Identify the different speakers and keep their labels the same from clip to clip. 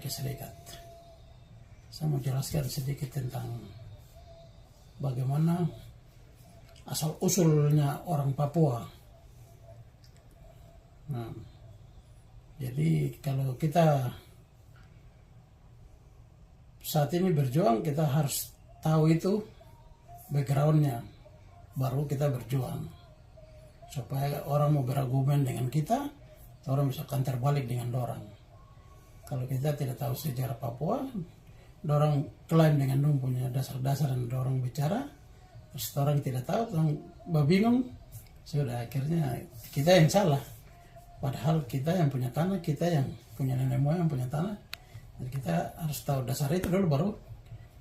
Speaker 1: Amerika Serikat. Saya mau jelaskan sedikit tentang bagaimana asal-usulnya orang Papua. Nah, jadi kalau kita saat ini berjuang, kita harus tahu itu backgroundnya, baru kita berjuang. Supaya orang mau berargumen dengan kita, orang bisa counter balik dengan dorang. Kalau kita tidak tahu sejarah Papua, dorang klaim dengan dong punya dasar-dasar dan dorang bicara, terus orang tidak tahu, orang bingung, sudah akhirnya kita yang salah. Padahal kita yang punya tanah, kita yang punya nenek moyang punya tanah, dan kita harus tahu dasar itu dulu baru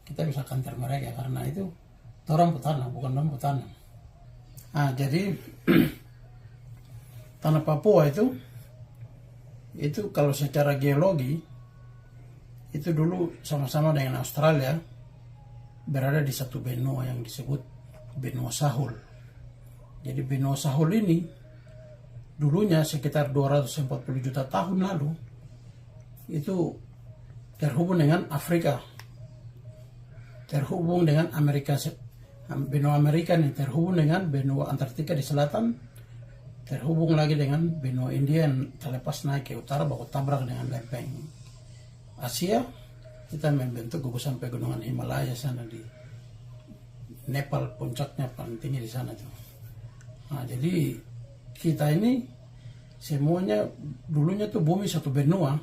Speaker 1: kita bisa counter mereka, karena itu orang petanah, bukan orang petanah. Nah, jadi tanah Papua itu kalau secara geologi itu dulu sama-sama dengan Australia berada di satu benua yang disebut benua Sahul. Jadi benua Sahul ini dulunya sekitar 240 juta tahun lalu itu terhubung dengan Afrika, terhubung dengan Amerika, benua Amerika ini terhubung dengan benua Antartika di selatan, terhubung lagi dengan benua India yang terlepas naik ke utara baku tabrak dengan lempeng Asia. Kita membentuk gugusan pegunungan Himalaya sana di Nepal, puncaknya paling tinggi di sana tuh. Nah, jadi kita ini semuanya dulunya tuh bumi satu benua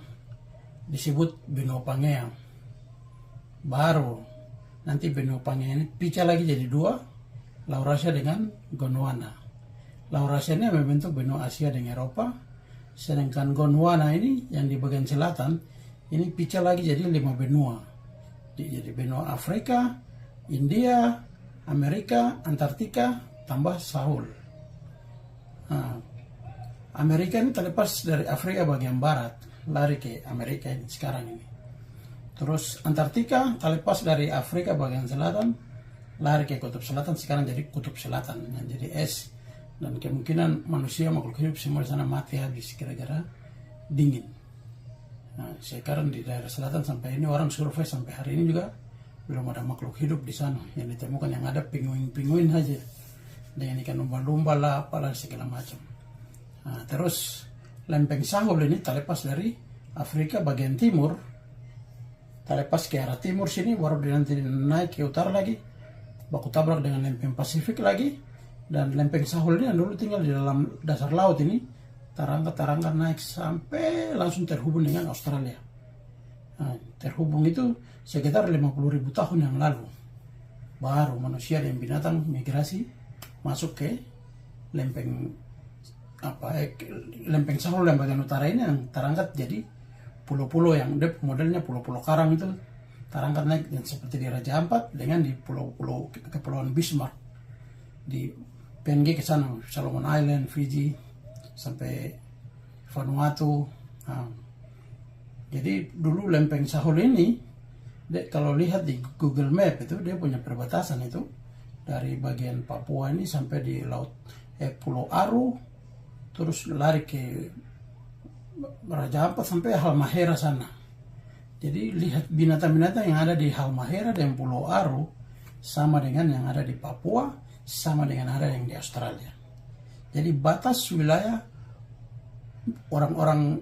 Speaker 1: disebut benua Pangea. Baru nanti benua Pangea ini pecah lagi jadi dua, Laurasia dengan Gondwana. Laurasia ini membentuk benua Asia dengan Eropa, sedangkan Gondwana ini yang di bagian selatan ini pecah lagi jadi 5 benua. Jadi benua Afrika, India, Amerika, Antartika, tambah Sahul. Nah, Amerika ini terlepas dari Afrika bagian barat, lari ke Amerika ini sekarang ini. Terus Antartika terlepas dari Afrika bagian selatan, lari ke kutub selatan, sekarang jadi kutub selatan, yang jadi es. Dan kemungkinan manusia, makhluk hidup semua di sana mati habis gara-gara dingin. Nah, sekarang di daerah selatan sampai ini orang survei sampai hari ini juga belum ada makhluk hidup di sana. Yang ditemukan yang ada pinguin-pinguin saja dengan ikan lumba-lumba lah, apalah segala macam. Nah, terus lempeng Sahul ini terlepas dari Afrika bagian timur, terlepas ke arah timur sini, baru nanti naik ke utara lagi, baku tabrak dengan lempeng Pasifik lagi, dan lempeng Sahul ini yang dulu tinggal di dalam dasar laut ini terangkat naik sampai langsung terhubung dengan Australia. Nah, terhubung itu sekitar 50.000 tahun yang lalu. Baru manusia dan binatang migrasi masuk ke lempeng lempeng Sahul yang bagian utara ini yang terangkat jadi pulau-pulau yang modelnya pulau-pulau karang itu terangkat naik dan seperti di Raja Ampat dengan di pulau-pulau kepulauan Bismarck di PNG ke sana, Solomon Island, Fiji, sampai Vanuatu. Nah, jadi dulu lempeng Sahul ini kalau lihat di Google Map itu dia punya perbatasan itu dari bagian Papua ini sampai di laut Pulau Aru, terus lari ke Raja Ampat sampai Halmahera sana. Jadi lihat binatang-binatang yang ada di Halmahera dan Pulau Aru sama dengan yang ada di Papua, sama dengan ada yang di Australia. Jadi batas wilayah orang-orang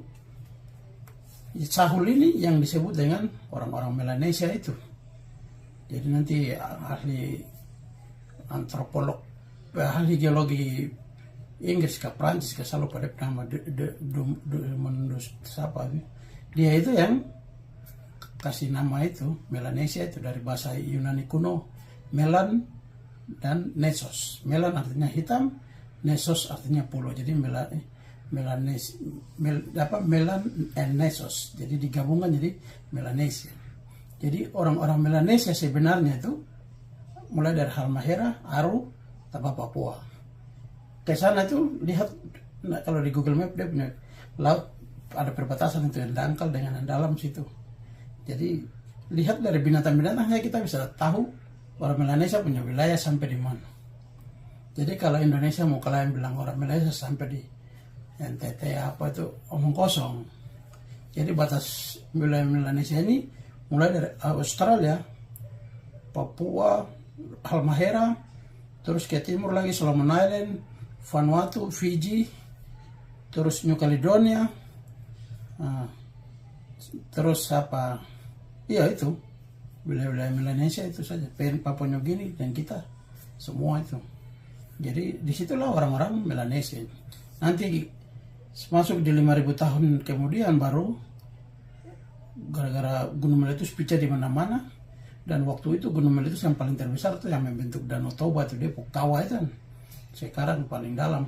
Speaker 1: Sahul ini yang disebut dengan orang-orang Melanesia itu. Jadi nanti ahli antropolog, ahli geologi Inggris ke Prancis ke selalu pada nama dia itu yang kasih nama itu Melanesia itu dari bahasa Yunani kuno Melan dan Nesos. Melan artinya hitam, Nesos artinya pulau. Jadi Melan and Nesos. Jadi digabungkan jadi Melanesia. Jadi orang-orang Melanesia sebenarnya itu mulai dari Halmahera, Aru, tanpa Papua. Ke sana itu lihat kalau di Google Map dia punya laut ada perbatasan itu yang dangkal dengan yang dalam situ. Jadi lihat dari binatang-binatangnya kita bisa tahu orang Melanesia punya wilayah sampai di mana. Jadi kalau Indonesia mau kalian bilang orang Malaysia sampai di NTT apa itu omong kosong. Jadi batas wilayah Melanesia ini mulai dari Australia, Papua, Halmahera, terus ke timur lagi Solomon Island, Vanuatu, Fiji, terus New Caledonia, terus apa? Iya itu wilayah-wilayah Melanesia itu saja, Papua New Guinea dan kita semua itu. Jadi disitulah orang-orang Melanesia. Nanti masuk di 5.000 tahun kemudian baru gara-gara Gunung Meletus pecah di mana-mana, dan waktu itu Gunung Meletus yang paling terbesar itu yang membentuk Danau Toba itu, dia Pukawa itu kan. Sekarang paling dalam.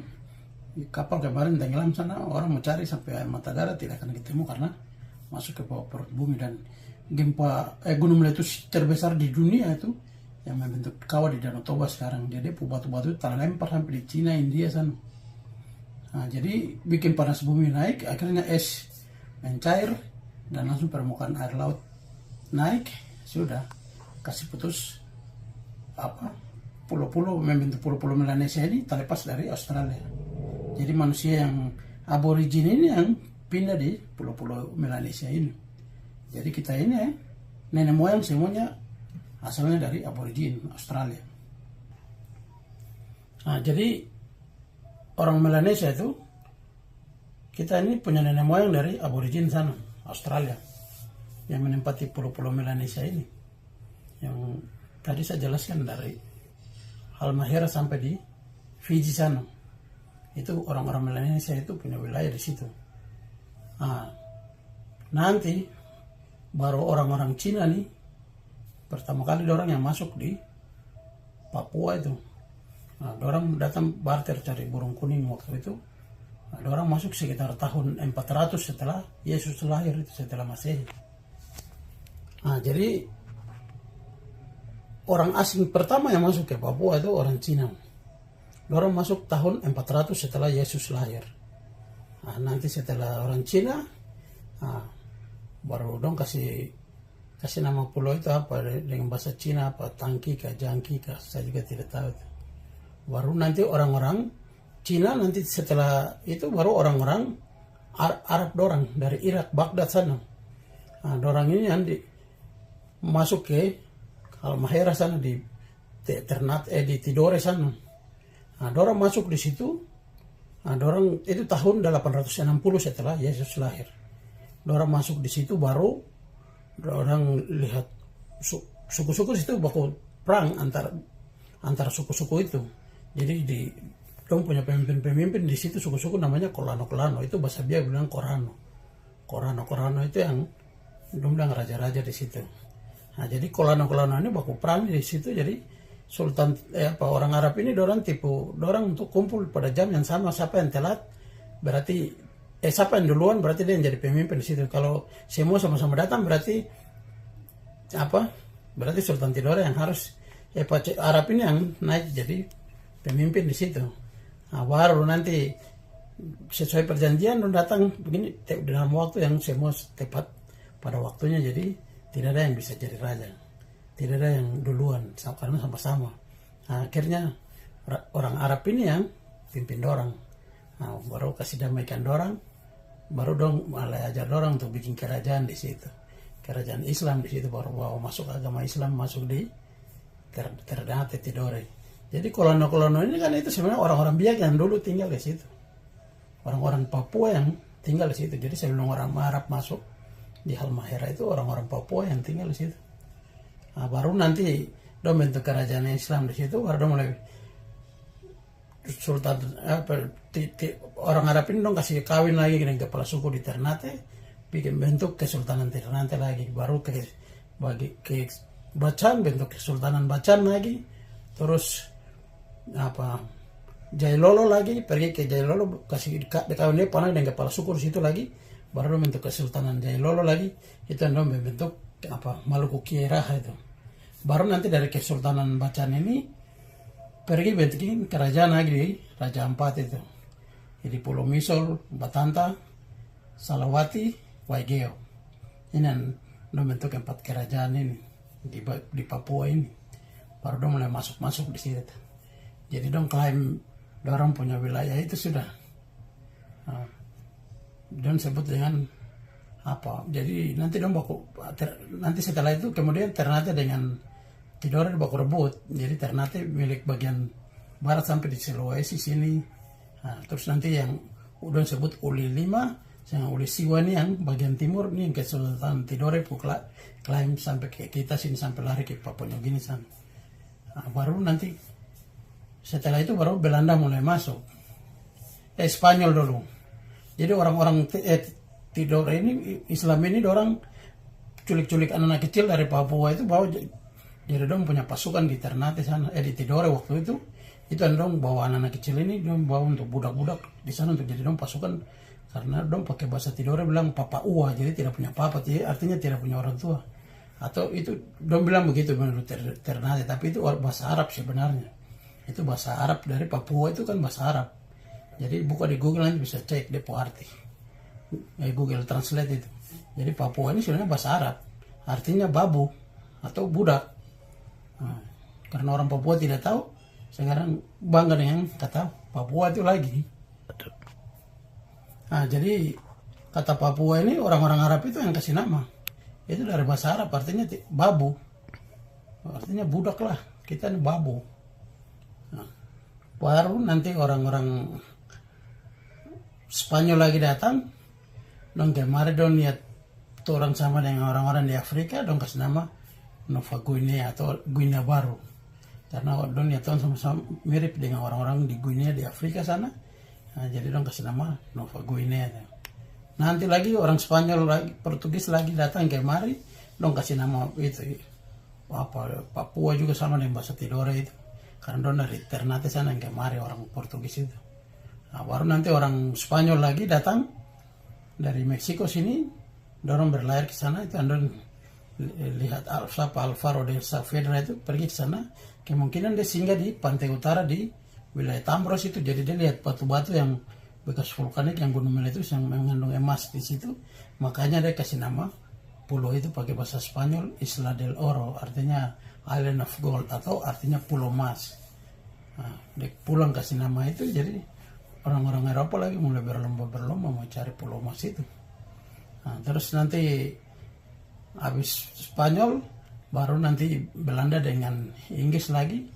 Speaker 1: Kapal kemarin tenggelam sana, orang mencari sampai air mata darah tidak akan ketemu karena masuk ke bawah perut bumi. Dan Gunung Meletus terbesar di dunia itu yang membentuk kawah di Danau Toba sekarang. Jadi batu-batu itu terlempar sampai di Cina, India sana. Nah, jadi bikin panas bumi naik, akhirnya es mencair dan langsung permukaan air laut naik, sudah kasih putus pulau-pulau, membentuk pulau-pulau Melanesia ini terlepas dari Australia. Jadi manusia yang aborigin ini yang pindah di pulau-pulau Melanesia ini. Jadi kita ini nenek moyang semuanya asalnya dari aborigin Australia. Nah, jadi orang Melanesia itu, kita ini punya nenek moyang dari aborigin sana, Australia, yang menempati pulau-pulau Melanesia ini. Yang tadi saya jelaskan dari Halmahera sampai di Fiji sana. Itu orang-orang Melanesia itu punya wilayah di situ. Nah, nanti baru orang-orang Cina nih, pertama kali orang yang masuk di Papua itu. Nah, orang datang barter cari burung kuning waktu itu. Nah, orang masuk sekitar tahun 400 setelah Yesus lahir, itu setelah Masehi. Nah, jadi orang asing pertama yang masuk ke Papua itu orang Cina. Orang masuk tahun 400 setelah Yesus lahir. Nah, nanti setelah orang Cina, baru dong kasih nama pulau itu apa dengan bahasa Cina, apa Tangki kah, Jangki kah, saya juga tidak tahu. Baru nanti orang-orang Cina, nanti setelah itu baru orang-orang Arab dorang dari Irak, Baghdad sana. Nah, dorang ini yang masuk ke Halmahera sana di Ternate, di Tidore sana. Nah, dorang masuk di situ. Nah, dorang itu tahun 860 setelah Yesus lahir. Dorang masuk di situ, baru dorang lihat suku-suku situ baku perang antara suku-suku itu. Jadi dong punya pemimpin di situ, suku-suku namanya Kolano. Itu bahasa dia bilang Korano itu yang dong bilang raja-raja di situ. Nah, jadi Kolano ini baku perang di situ. Jadi Sultan orang Arab ini dorang tipu dorang untuk kumpul pada jam yang sama. Siapa yang telat berarti siapa yang duluan berarti dia yang jadi pemimpin di situ. Kalau semua sama-sama datang berarti berarti Sultan Tidore yang harus Arab ini yang naik jadi pemimpin di situ. Nah, baru nanti sesuai perjanjian dong datang begini dalam waktu yang semua tepat pada waktunya. Jadi tidak ada yang bisa jadi raja, tidak ada yang duluan karena sama-sama. Nah, akhirnya orang Arab ini yang pimpin dorang. Nah, baru kasih damaikan dorang, baru dong mulai ajar dorang untuk bikin kerajaan di situ, kerajaan Islam di situ. Baru bawa masuk agama Islam, masuk di Ternate Tidore. Jadi koloni ini kan itu sebenarnya orang-orang Biak yang dulu tinggal di situ, orang-orang Papua yang tinggal di situ. Jadi sebelum orang Arab masuk di Halmahera itu orang-orang Papua yang tinggal di situ. Nah, baru nanti dong bentuk kerajaan Islam di situ, baru dong mulai Sultan orang Arab ini dong kasih kawin lagi dengan kepala suku di Ternate, bikin bentuk Kesultanan Ternate lagi, baru ke Bacan bentuk Kesultanan Bacan lagi, terus Jailolo lagi, pergi ke Jailolo kasih kawin dia panah dengan kepala suku di situ lagi, baru dong bentuk Kesultanan Jailolo lagi, itu dong bentuk Maluku Kieraha itu. Baru nanti dari Kesultanan Bacan ini pergi bentukin kerajaan lagi di Raja Ampat itu. Jadi Pulau Misol, Batanta, Salawati, Waigeo. Ini yang bentuk 4 kerajaan ini di Papua ini. Baru dong mulai masuk di situ. Jadi dong klaim dorang punya wilayah itu sudah. Dong sebut dengan apa. Jadi nanti dong nanti setelah itu kemudian Ternate dengan Tidore baku rebut. Jadi Ternate milik bagian barat sampai di Sulawesi sini. Nah, terus nanti yang udah sebut Uli 5 yang Uli Siwa ini yang bagian timur nih yang Kesultanan Tidore klaim sampai ke kita sini sampai lari ke Papua Nugini sana. Nah, baru nanti setelah itu baru Belanda mulai masuk. Spanyol dulu. Jadi orang-orang Tidore ini Islam ini orang culik-culik anak-anak kecil dari Papua itu bawa jadi dong punya pasukan di Ternate sana di Tidore waktu itu dong bawa anak-anak kecil ini dong bawa untuk budak-budak di sana untuk jadi dong pasukan karena dong pakai bahasa Tidore bilang papa ua jadi tidak punya papa jadi artinya tidak punya orang tua atau itu dong bilang begitu menurut Ternate tapi itu bahasa Arab sebenarnya itu bahasa Arab dari Papua itu kan bahasa Arab jadi buka di Google nanti bisa cek depo arti Google Translate itu. Jadi Papua ini sebenarnya bahasa Arab, artinya babu atau budak. Nah, karena orang Papua tidak tahu, sekarang bangga dengan kata Papua itu lagi. Nah, jadi kata Papua ini orang-orang Arab itu yang kasih nama. Itu dari bahasa Arab, artinya babu, artinya budak lah. Kita ini babu. Nah, baru nanti orang-orang Spanyol lagi datang. Dong kemarin dong lihat orang sama dengan orang-orang di Afrika dong kasih nama Nova Guinea atau Guinea Baru karena dong lihat sama-sama mirip dengan orang-orang di Guinea di Afrika sana nah, jadi dong kasih nama Nova Guinea nanti lagi orang Spanyol lagi Portugis lagi datang kemari dong kasih nama itu apa Papua juga sama dengan bahasa Tidore itu karena dong dari Ternate sana yang kemari orang Portugis itu nah, baru nanti orang Spanyol lagi datang dari Meksiko sini, dorong berlayar ke sana itu anda lihat Alvaro de Saavedra itu pergi ke sana, kemungkinan dia singgah di pantai utara di wilayah Tambros itu, jadi dia lihat batu-batu yang bekas vulkanik yang gunung meletus yang mengandung emas di situ, makanya dia kasih nama pulau itu pakai bahasa Spanyol Isla del Oro, artinya Island of Gold atau artinya pulau emas. Nah, dia pulang kasih nama itu jadi orang-orang Eropa lagi mulai berlomba-berlomba mau cari pulau emas itu. Nah, terus nanti habis Spanyol, baru nanti Belanda dengan Inggris lagi.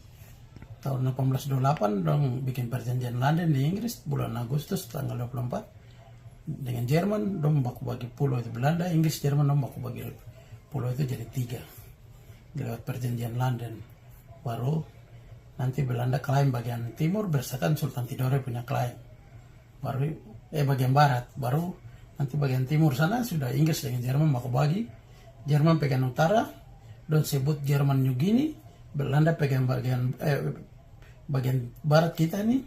Speaker 1: Tahun 1828 dong bikin perjanjian London di Inggris bulan Agustus tanggal 24. Dengan Jerman dong baku bagi pulau itu Belanda, Inggris, Jerman dong baku bagi pulau itu jadi 3. Lewat perjanjian London. Baru nanti Belanda klaim bagian timur berdasarkan Sultan Tidore punya klaim. Baru bagian barat. Baru nanti bagian timur sana sudah Inggris dengan Jerman baku bagi. Jerman pegang utara dan sebut Jerman New Guinea. Belanda pegang bagian barat kita nih.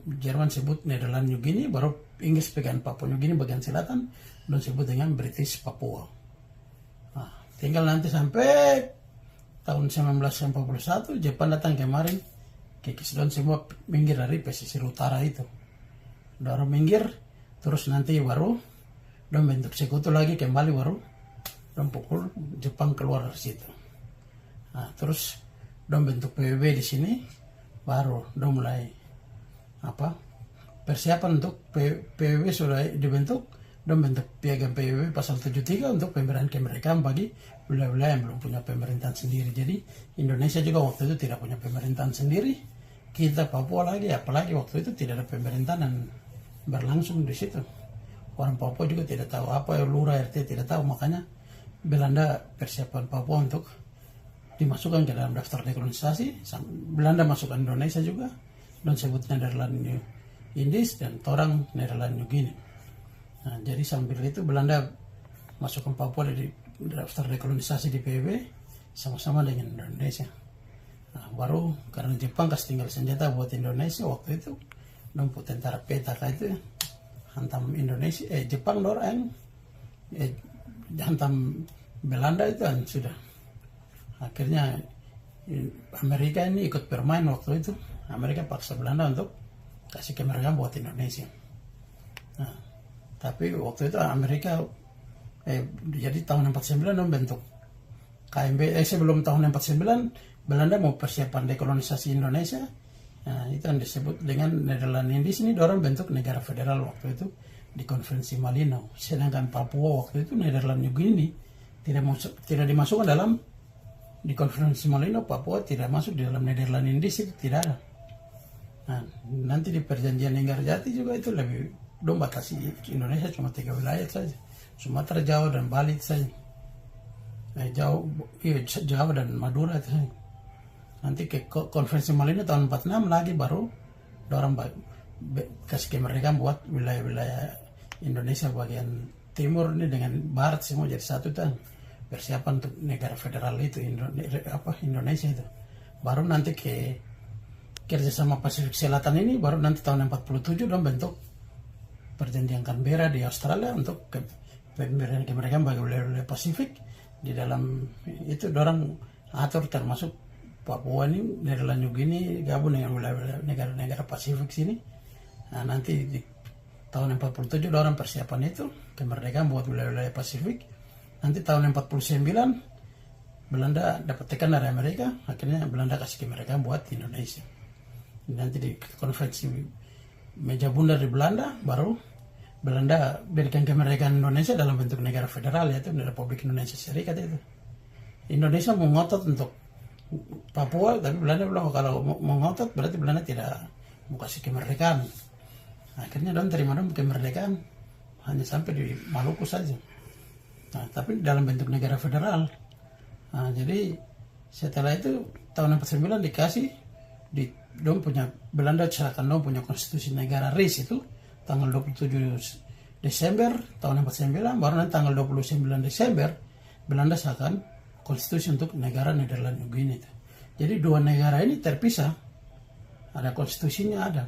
Speaker 1: Jerman sebut Nederland New Guinea. Baru Inggris pegang Papua New Guinea bagian selatan dan sebut dengan British Papua. Nah, tinggal nanti sampai tahun 1941 Jepang datang kemarin kikis dan semua minggir dari pesisir utara itu. Baru minggir terus nanti baru dan bentuk sekutu lagi kembali baru dan pukul Jepang keluar dari situ. Nah, terus dan bentuk PBB di sini baru dan mulai persiapan untuk PBB sudah dibentuk dan bentuk piagam PBB pasal 73 untuk pemberian kemerdekaan bagi wilayah-wilayah yang belum punya pemerintahan sendiri. Jadi Indonesia juga waktu itu tidak punya pemerintahan sendiri. Kita Papua lagi, apalagi waktu itu tidak ada pemerintahan yang berlangsung di situ. Orang Papua juga tidak tahu apa lurah RT tidak tahu, makanya Belanda persiapan Papua untuk dimasukkan ke dalam daftar dekolonisasi. Belanda masukkan Indonesia juga dan sebut Nederland Indies dan Torang Nederland New Guinea. Nah, jadi sambil itu Belanda masukkan Papua di daftar dekolonisasi di PBB sama-sama dengan Indonesia. Nah, baru karena Jepang kasih tinggal senjata buat Indonesia waktu itu, numpuk tentara PTK itu hantam Indonesia, Jepang dorang, hantam Belanda itu kan sudah. Akhirnya Amerika ini ikut bermain waktu itu. Amerika paksa Belanda untuk kasih kemerdekaan buat Indonesia. Nah, tapi waktu itu Amerika jadi tahun 49 membentuk KMB. Sebelum tahun 49 Belanda mau persiapan dekolonisasi Indonesia. Nah, itu yang disebut dengan Nederland Indies ini orang bentuk negara federal waktu itu di konferensi Malino. Sedangkan Papua waktu itu Nederland New Guinea tidak dimasukkan dalam di konferensi Malino. Papua tidak masuk di dalam Nederland Indies, itu tidak ada. Nah, nanti di perjanjian Linggarjati juga itu lebih dong batasi Indonesia cuma 3 wilayah saja, Sumatera, Jawa dan Bali saja. Jawa dan Madura saja. Nanti ke konferensi Malino tahun 46 lagi baru orang kasih kemerdekaan buat wilayah-wilayah Indonesia bagian timur ini dengan barat semua jadi satu dan persiapan untuk negara federal itu Indonesia itu. Baru nanti ke kerjasama Pasifik Selatan ini baru nanti tahun 47 dong bentuk perjanjian Canberra di Australia untuk pemberian kemerdekaan bagi wilayah Pasifik. Di dalam itu dorang atur termasuk Papua ini, Nederland New Guinea gabung dengan wilayah negara-negara Pasifik sini. Nah, nanti di tahun 47 dorang persiapan itu kemerdekaan buat wilayah Pasifik. Nanti tahun 49 Belanda dapat tekan dari Amerika, akhirnya Belanda kasih kemerdekaan buat Indonesia. Nanti di konferensi meja bundar di Belanda baru Belanda berikan kemerdekaan Indonesia dalam bentuk negara federal, yaitu Republik Indonesia Serikat itu. Indonesia mau ngotot untuk Papua, tapi Belanda bilang kalau mau ngotot berarti Belanda tidak mau kasih kemerdekaan. Akhirnya dong terima dong kemerdekaan hanya sampai di Maluku saja. Nah, tapi dalam bentuk negara federal. Nah, jadi setelah itu tahun 49 dikasih di dong punya Belanda serahkan dong punya konstitusi negara RIS itu tanggal 27 Desember tahun 49, baru nanti tanggal 29 Desember Belanda serahkan konstitusi untuk negara Nederland New Guinea itu. Jadi dua negara ini terpisah, ada konstitusinya, ada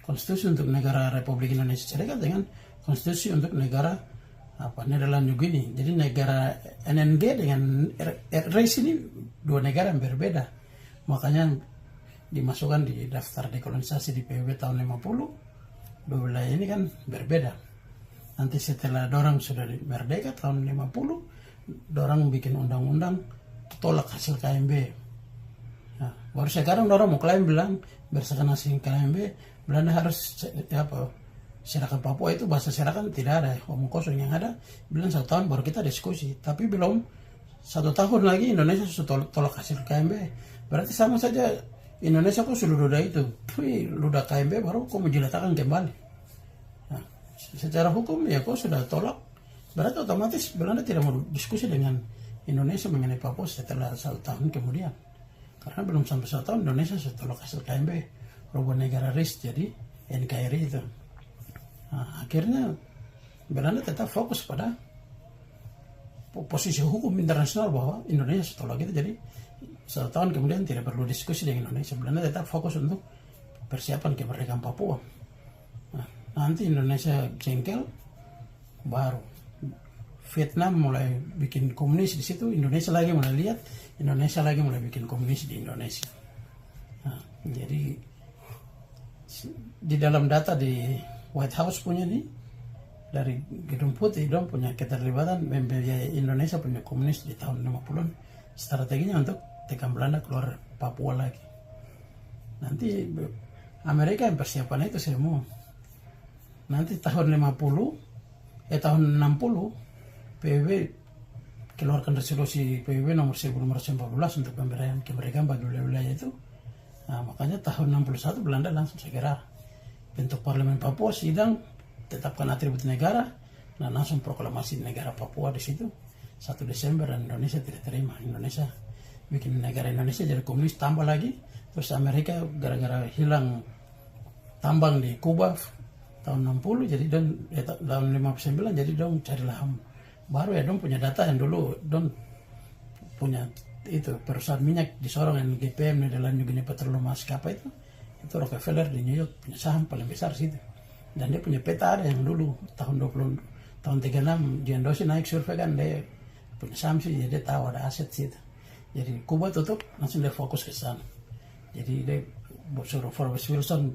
Speaker 1: konstitusi untuk negara Republik Indonesia Serikat dengan konstitusi untuk negara Nederland New Guinea. Jadi negara NNG dengan RIS ini dua negara yang berbeda, makanya dimasukkan di daftar dekolonisasi di PBB tahun 50. Dua wilayah ini kan berbeda. Nanti setelah dorang sudah merdeka tahun 50, dorang bikin undang-undang tolak hasil KMB. Nah, baru sekarang dorang mau klaim bilang berdasarkan hasil KMB Belanda harus serahkan Papua. Itu bahasa serahkan tidak ada, omong kosong. Yang ada bilang 1 tahun baru kita diskusi, tapi belum 1 tahun lagi Indonesia sudah tolak hasil KMB. Berarti sama saja Indonesia kok sudah ludah itu, ludah KMB baru kok menjelatakan kembali. Nah, secara hukum ya kok sudah tolak, berarti otomatis Belanda tidak mau diskusi dengan Indonesia mengenai Papua setelah 1 tahun kemudian. Karena belum sampai 1 tahun Indonesia sudah tolak hasil KMB, rubah negara RIS jadi NKRI itu. Nah, akhirnya Belanda tetap fokus pada posisi hukum internasional bahwa Indonesia sudah tolak itu, jadi 1 tahun kemudian tidak perlu diskusi dengan Indonesia. Belanda tetap fokus untuk persiapan kemerdekaan Papua. Nah, nanti Indonesia jengkel, baru Vietnam mulai bikin komunis di situ. Indonesia lagi mulai lihat, Indonesia lagi mulai bikin komunis di Indonesia. Nah, jadi di dalam data di White House punya nih, dari Gedung Putih dong punya keterlibatan membiayai Indonesia punya komunis di tahun 50-an. Strateginya untuk tekan Belanda keluar Papua lagi. Nanti Amerika yang persiapan itu semua. Nanti tahun 60 PBB keluarkan resolusi PBB nomor 1914 untuk pemberian kemerdekaan bagi wilayah itu. Nah, makanya tahun 61 Belanda langsung segera bentuk parlemen Papua, sidang, tetapkan atribut negara, dan langsung proklamasi negara Papua di situ 1 Desember, dan Indonesia tidak terima. Indonesia bikin negara Indonesia jadi komunis, tambah lagi. Terus Amerika gara-gara hilang tambang di Kuba tahun 60, jadi tahun 59 jadi dong cari lahan baru ya, dong punya data yang dulu dong punya itu perusahaan minyak di Sorong yang GPM Nederland New Guinea Petroleum Maskapai itu Rockefeller di New York punya saham paling besar situ, dan dia punya peta ada yang dulu tahun 36 Jian Doshi naik survei kan dia punya saham sih, jadi dia tahu ada aset situ. Jadi Kuba tutup, langsung dia fokus ke sana. Jadi dia suruh Forbes Wilson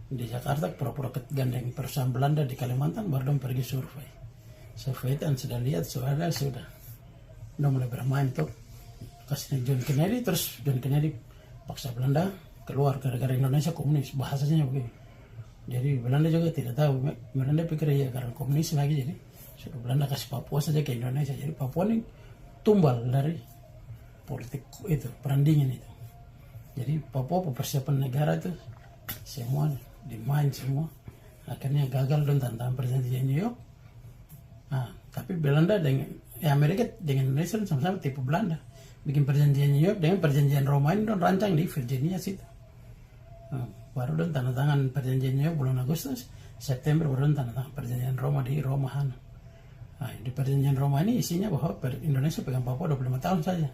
Speaker 1: di Jakarta pura-pura gandeng perusahaan Belanda di Kalimantan, baru dong pergi survei. Survei itu yang sudah lihat sudah dong mulai bermain tuh kasih John Kennedy. Terus John Kennedy paksa Belanda keluar gara-gara Indonesia komunis. Bahasanya begini, Jadi Belanda juga tidak tahu. Belanda pikir ya karena komunis lagi, jadi sudah Belanda kasih Papua saja ke Indonesia. Jadi Papua ini tumbal dari politik itu, perang dingin itu. Jadi Papua persiapan negara itu semua dimain semua. Akhirnya gagal dan tantangan perjanjian New York. Nah, tapi Belanda dengan Amerika dengan Indonesia sama-sama tipe Belanda. Bikin perjanjian New York dengan perjanjian Roma ini dan rancang di Virginia situ. Nah, baru dan tanda tangan perjanjian New York bulan Agustus, September baru dan tanda tangan perjanjian Roma di Roma. Nah, di perjanjian Roma ini isinya bahwa Indonesia pegang Papua 25 tahun saja.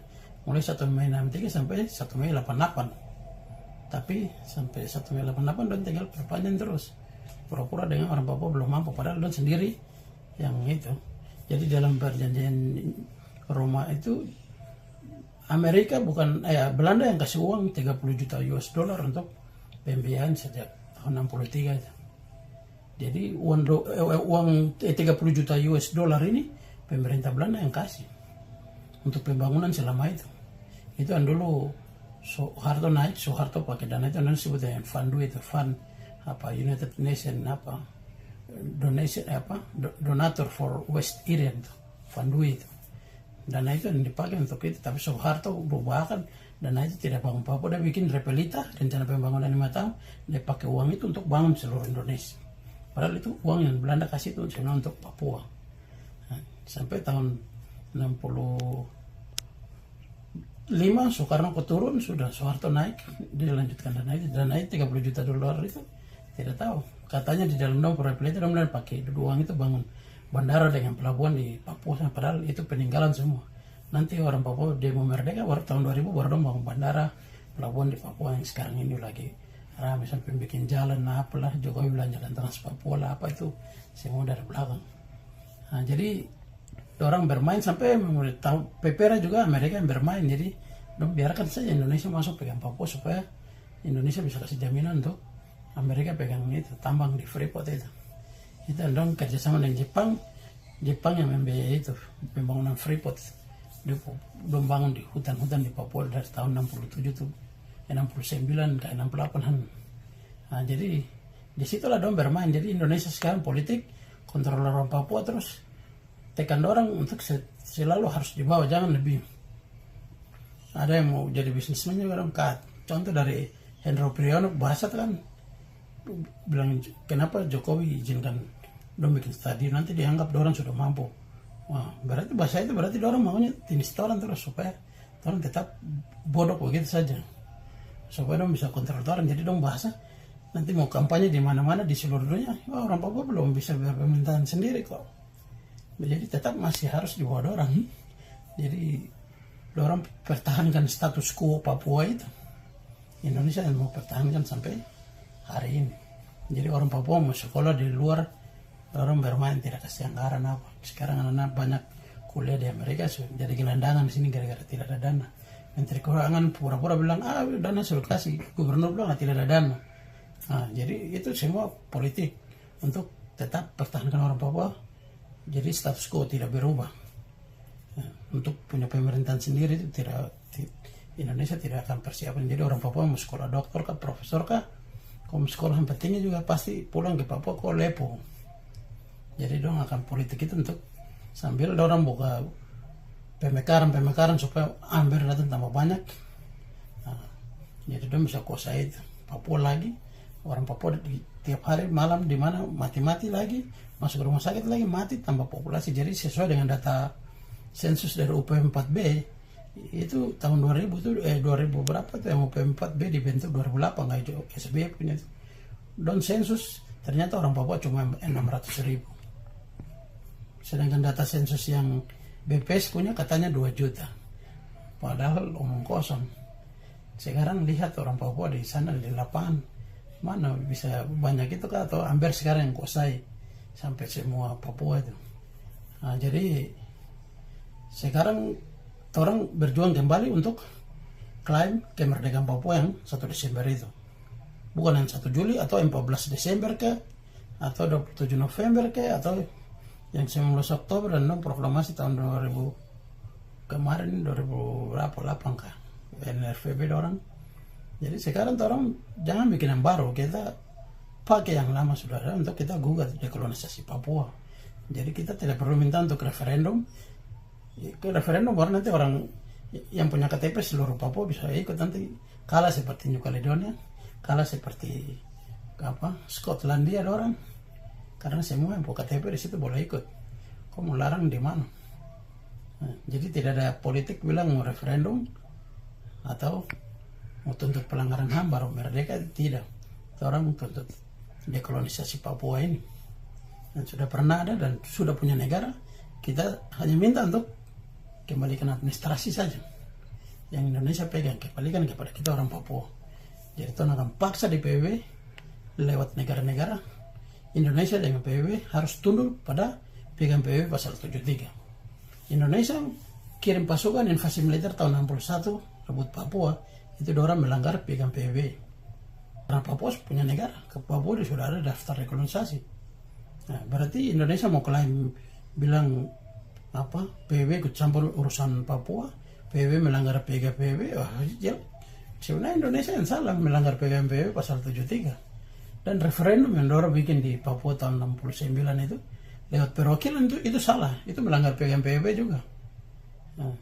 Speaker 1: Mulai 1 Mei 63 sampai 1 Mei 88. Tapi sampai 1 Mei 88 dan tinggal perpanjang terus. Pura-pura dengan orang Papua belum mampu, padahal don sendiri yang itu. Jadi dalam perjanjian Roma itu Amerika bukan Belanda yang kasih uang 30 juta US dollar untuk pembiayaan sejak tahun 63 itu. Jadi uang 30 juta US dollar ini pemerintah Belanda yang kasih untuk pembangunan selama itu. Itu yang dulu Soeharto naik, Soeharto pakai dana itu, nanti sebut dengan fund United Nation donation donator for West Irian itu, fund itu. Dana itu yang dipakai untuk itu, tapi Soeharto berubahkan dana itu tidak bangun Papua, dia bikin Repelita, rencana pembangunan 5 tahun, dia pakai uang itu untuk bangun seluruh Indonesia. Padahal itu uang yang Belanda kasih itu sebenarnya untuk Papua. Nah, sampai tahun 65 Soekarno keturun, sudah Soeharto naik, dia lanjutkan dana itu 30 juta dolar itu tidak tahu. Katanya di dalam Repelita dia pakai uang itu bangun bandara dengan pelabuhan di Papua, padahal itu peninggalan semua. Nanti orang Papua demo merdeka baru tahun 2000 baru dong bangun bandara, pelabuhan di Papua yang sekarang ini lagi ramai sampai bikin jalan apalah, Jokowi belanjakan Trans Papua lah apa itu semua dari belakang. Nah, jadi orang bermain sampai tahu PPRA juga Amerika yang bermain, jadi dong biarkan saja Indonesia masuk pegang Papua supaya Indonesia bisa kasih jaminan untuk Amerika pegang itu tambang di Freeport itu. Itu dong kerjasama dengan Jepang yang membiayai itu pembangunan Freeport. Dia bangun di hutan-hutan di Papua dari tahun 67 tuh 69 ke 68an. Nah, jadi disitulah dong bermain. Jadi Indonesia sekarang politik kontrol orang Papua terus tekan orang untuk selalu harus dibawa, jangan lebih. Ada yang mau jadi bisnismen juga dong. Contoh dari Hendro Priyono bahasa kan bilang kenapa Jokowi izinkan dong bikin stadion, nanti dianggap orang sudah mampu. Wah, berarti bahasa itu berarti orang maunya tinis orang terus supaya orang tetap bodoh begitu saja, supaya dong bisa kontrol orang. Jadi dong bahasa nanti mau kampanye di mana-mana di seluruh dunia, orang Papua belum bisa berpemerintahan sendiri kok. Jadi tetap masih harus dibawa orang. Jadi orang pertahankan status quo Papua itu. Indonesia yang mau pertahankan sampai hari ini. Jadi orang Papua mau sekolah di luar, orang bermain tidak kasih anggaran apa. Sekarang anak-anak banyak kuliah di Amerika jadi gelandangan di sini gara-gara tidak ada dana. Menteri Keuangan pura-pura bilang dana sudah kasih, gubernur bilang tidak ada dana. Nah, jadi itu semua politik untuk tetap pertahankan orang Papua. Jadi status quo tidak berubah. Nah, untuk punya pemerintahan sendiri itu Indonesia tidak akan persiapan. Jadi orang Papua mau sekolah doktor kah, profesor kah, kalau sekolah yang pentingnya juga pasti pulang ke Papua kok lepo. Jadi dong akan politik itu untuk sambil orang buka pemekaran supaya ambil datang tambah banyak. Nah, jadi dong bisa kuasai itu Papua lagi. Orang Papua tiap hari malam di mana mati-mati lagi, masuk rumah sakit lagi mati, tambah populasi. Jadi sesuai dengan data sensus dari UPM 4B itu tahun 2000 itu 2000 berapa tuh yang UPM 4B dibentuk 2008 nggak itu SBY punya itu. Don sensus ternyata orang Papua cuma 600.000. Sedangkan data sensus yang BPS punya katanya 2 juta. Padahal omong kosong. Sekarang lihat orang Papua di sana di lapangan, mana bisa banyak itu kah, atau hampir sekarang yang kuasai sampai semua Papua itu. Nah, jadi sekarang orang berjuang kembali untuk klaim kemerdekaan Papua yang 1 Desember itu. Bukan yang 1 Juli atau 14 Desember ke, atau 27 November ke, atau yang 19 Oktober dan proklamasi tahun 2000 kemarin 2000 berapa 8 kah NRVB orang. Jadi sekarang orang jangan bikin yang baru, kita pakai yang lama sudah ada untuk kita gugat dekolonisasi Papua. Jadi kita tidak perlu minta untuk referendum. Ke referendum baru nanti orang yang punya KTP seluruh Papua bisa ikut nanti. Kalah seperti New Caledonia, kalah seperti Skotlandia ada orang. Karena semua yang punya KTP di situ boleh ikut. Kok mau larang di mana? Nah, jadi tidak ada politik bilang mau referendum atau mau tuntut pelanggaran HAM baru merdeka, tidak. Orang tuntut dekolonisasi Papua ini. Dan sudah pernah ada dan sudah punya negara, kita hanya minta untuk kembalikan administrasi saja. Yang Indonesia pegang, kembalikan kepada kita orang Papua. Jadi itu akan paksa di PBB lewat negara-negara. Indonesia dengan PBB harus tunduk pada pegang PBB pasal 73. Indonesia kirim pasukan invasi militer tahun 61 rebut Papua, itu orang melanggar pegang PBB. Karena Papua punya negara, ke Papua sudah ada daftar rekolonisasi. Nah, berarti Indonesia mau klaim bilang PBB ikut campur urusan Papua, PBB melanggar PBB, sebenarnya Indonesia yang salah melanggar PBB pasal 73. Dan referendum yang orang bikin di Papua tahun 69 itu lewat perwakilan itu salah, itu melanggar PBB juga. Nah,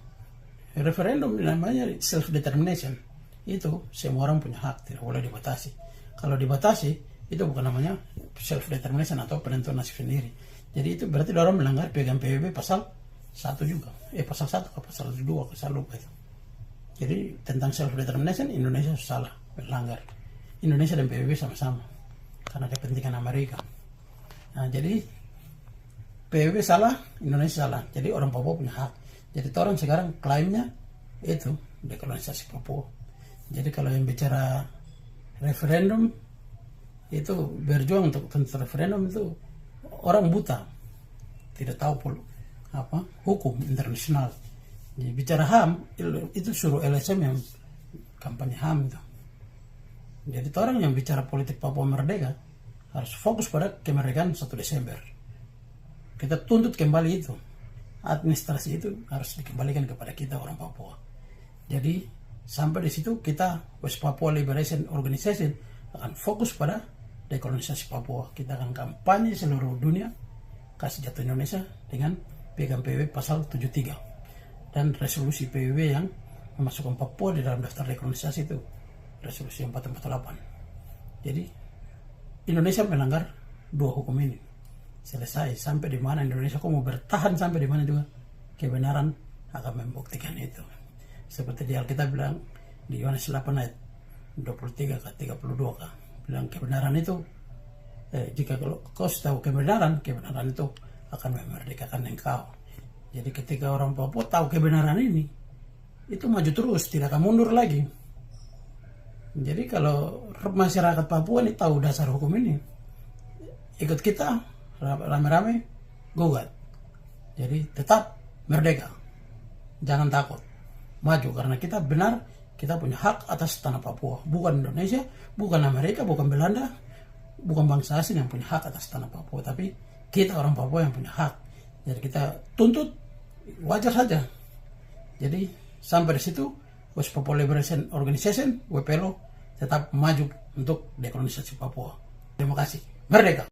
Speaker 1: referendum namanya self determination, itu semua orang punya hak, tidak boleh dibatasi. Kalau dibatasi itu bukan namanya self determination atau penentuan nasib sendiri. Jadi itu berarti orang melanggar PBB pasal 1 juga, pasal 1 ke pasal 2 ke pasal lupa itu. Jadi tentang self determination Indonesia salah melanggar. Indonesia dan PBB sama-sama karena kepentingan Amerika. Nah, jadi PBB salah, Indonesia salah. Jadi orang Papua punya hak. Jadi orang sekarang klaimnya itu dekolonisasi Papua. Jadi kalau yang bicara referendum itu berjuang untuk referendum itu orang buta, tidak tahu hukum internasional. Jadi bicara HAM itu suruh LSM yang kampanye HAM itu. Jadi orang yang bicara politik Papua merdeka harus fokus pada kemerdekaan 1 Desember. Kita tuntut kembali itu. Administrasi itu harus dikembalikan kepada kita orang Papua. Jadi sampai di situ kita West Papua Liberation Organization akan fokus pada dekolonisasi Papua. Kita akan kampanye seluruh dunia kasih jatuh Indonesia dengan pegang PBB pasal 73 dan resolusi PBB yang memasukkan Papua di dalam daftar dekolonisasi itu resolusi 448. Jadi Indonesia melanggar 2 hukum ini. Selesai sampai di mana Indonesia kok mau bertahan sampai di mana juga kebenaran akan membuktikan itu. Seperti di Alkitab bilang di Yohanes 8 ayat 23 ke 32 bilang kebenaran itu jika kau tahu kebenaran itu akan memerdekakan engkau. Jadi ketika orang Papua tahu kebenaran ini, itu maju terus, tidak akan mundur lagi. Jadi kalau masyarakat Papua ini tahu dasar hukum ini, ikut kita rame-rame gugat. Jadi tetap merdeka, jangan takut, maju karena kita benar, kita punya hak atas tanah Papua. Bukan Indonesia, bukan Amerika, bukan Belanda, bukan bangsa asing yang punya hak atas tanah Papua, tapi kita orang Papua yang punya hak. Jadi kita tuntut wajar saja. Jadi sampai di situ West Papua Liberation Organization (WPLO) tetap maju untuk dekolonisasi Papua. Terima kasih. Merdeka.